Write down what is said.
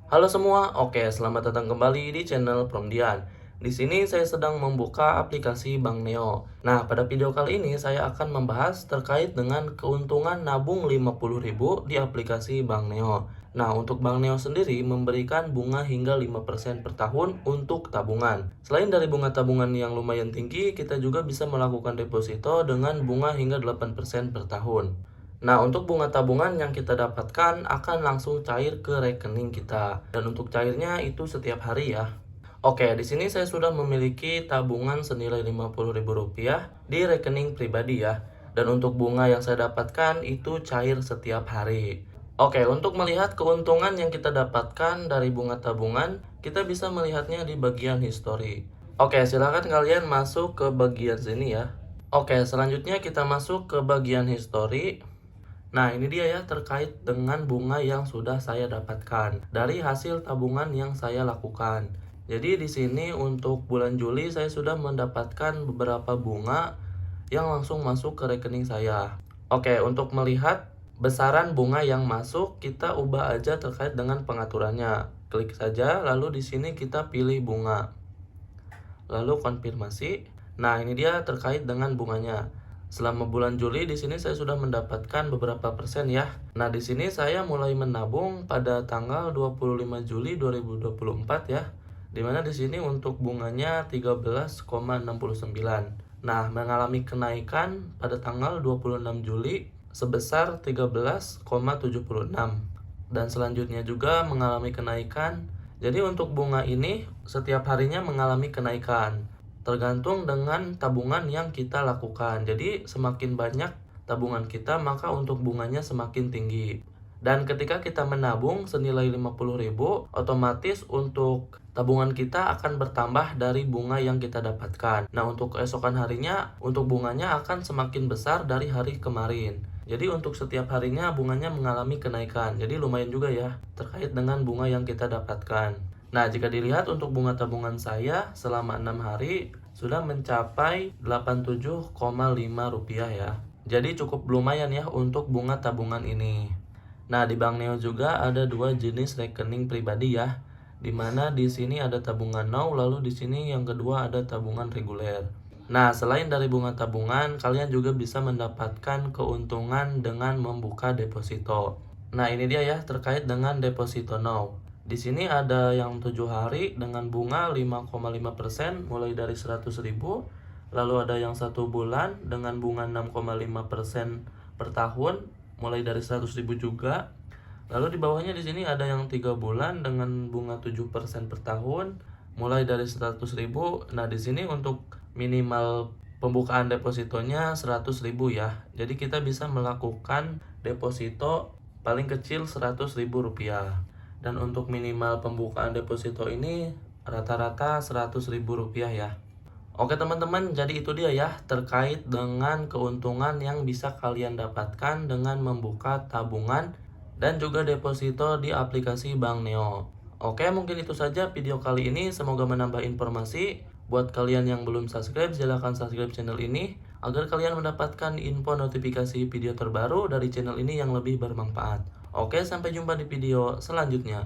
Halo semua, oke selamat datang kembali di channel Promdian. Di sini saya sedang membuka aplikasi Bank Neo. Nah, pada video kali ini saya akan membahas terkait dengan keuntungan nabung 50.000 di aplikasi Bank Neo. Nah, untuk Bank Neo sendiri memberikan bunga hingga 5% per tahun untuk tabungan. Selain dari bunga tabungan yang lumayan tinggi, kita juga bisa melakukan deposito dengan bunga hingga 8% per tahun. Nah, untuk bunga tabungan yang kita dapatkan akan langsung cair ke rekening kita. Dan untuk cairnya itu setiap hari ya. Oke, di sini saya sudah memiliki tabungan senilai Rp50.000 di rekening pribadi ya. Dan untuk bunga yang saya dapatkan itu cair setiap hari. Oke, untuk melihat keuntungan yang kita dapatkan dari bunga tabungan, kita bisa melihatnya di bagian history. Oke, silakan kalian masuk ke bagian sini ya. Oke, selanjutnya kita masuk ke bagian history. Nah, ini dia ya terkait dengan bunga yang sudah saya dapatkan dari hasil tabungan yang saya lakukan. Jadi di sini untuk bulan Juli saya sudah mendapatkan beberapa bunga yang langsung masuk ke rekening saya. Oke, untuk melihat besaran bunga yang masuk, kita ubah aja terkait dengan pengaturannya. Klik saja, lalu di sini kita pilih bunga. Lalu konfirmasi. Nah, ini dia terkait dengan bunganya. Selama bulan Juli di sini saya sudah mendapatkan beberapa persen ya. Nah, di sini saya mulai menabung pada tanggal 25 Juli 2024 ya. Dimana di sini untuk bunganya 13,69. Nah, mengalami kenaikan pada tanggal 26 Juli sebesar 13,76. Dan selanjutnya juga mengalami kenaikan. Jadi untuk bunga ini setiap harinya mengalami kenaikan tergantung dengan tabungan yang kita lakukan. Jadi semakin banyak tabungan kita maka untuk bunganya semakin tinggi. Dan ketika kita menabung senilai 50.000, otomatis untuk tabungan kita akan bertambah dari bunga yang kita dapatkan. Nah, untuk keesokan harinya untuk bunganya akan semakin besar dari hari kemarin. Jadi untuk setiap harinya bunganya mengalami kenaikan. Jadi lumayan juga ya terkait dengan bunga yang kita dapatkan. Nah, jika dilihat untuk bunga tabungan saya selama 6 hari sudah mencapai Rp87,5 ya. Jadi cukup lumayan ya untuk bunga tabungan ini. Nah, di Bank Neo juga ada dua jenis rekening pribadi ya. Dimana di sini ada tabungan now, lalu di sini yang kedua ada tabungan reguler. Nah, selain dari bunga tabungan, kalian juga bisa mendapatkan keuntungan dengan membuka deposito. Nah, ini dia ya terkait dengan deposito now. Di sini ada yang 7 hari dengan bunga 5,5% mulai dari 100.000. Lalu ada yang 1 bulan dengan bunga 6,5% per tahun mulai dari 100.000 juga. Lalu di bawahnya di sini ada yang 3 bulan dengan bunga 7% per tahun mulai dari 100.000. Nah, di sini untuk minimal pembukaan depositonya 100.000 ya. Jadi kita bisa melakukan deposito paling kecil Rp100.000. Dan untuk minimal pembukaan deposito ini rata-rata Rp100.000 ya. Oke teman-teman, jadi itu dia ya terkait dengan keuntungan yang bisa kalian dapatkan dengan membuka tabungan dan juga deposito di aplikasi Bank Neo. Oke, mungkin itu saja video kali ini. Semoga menambah informasi. Buat kalian yang belum subscribe, silahkan subscribe channel ini agar kalian mendapatkan info notifikasi video terbaru dari channel ini yang lebih bermanfaat. Oke, sampai jumpa di video selanjutnya.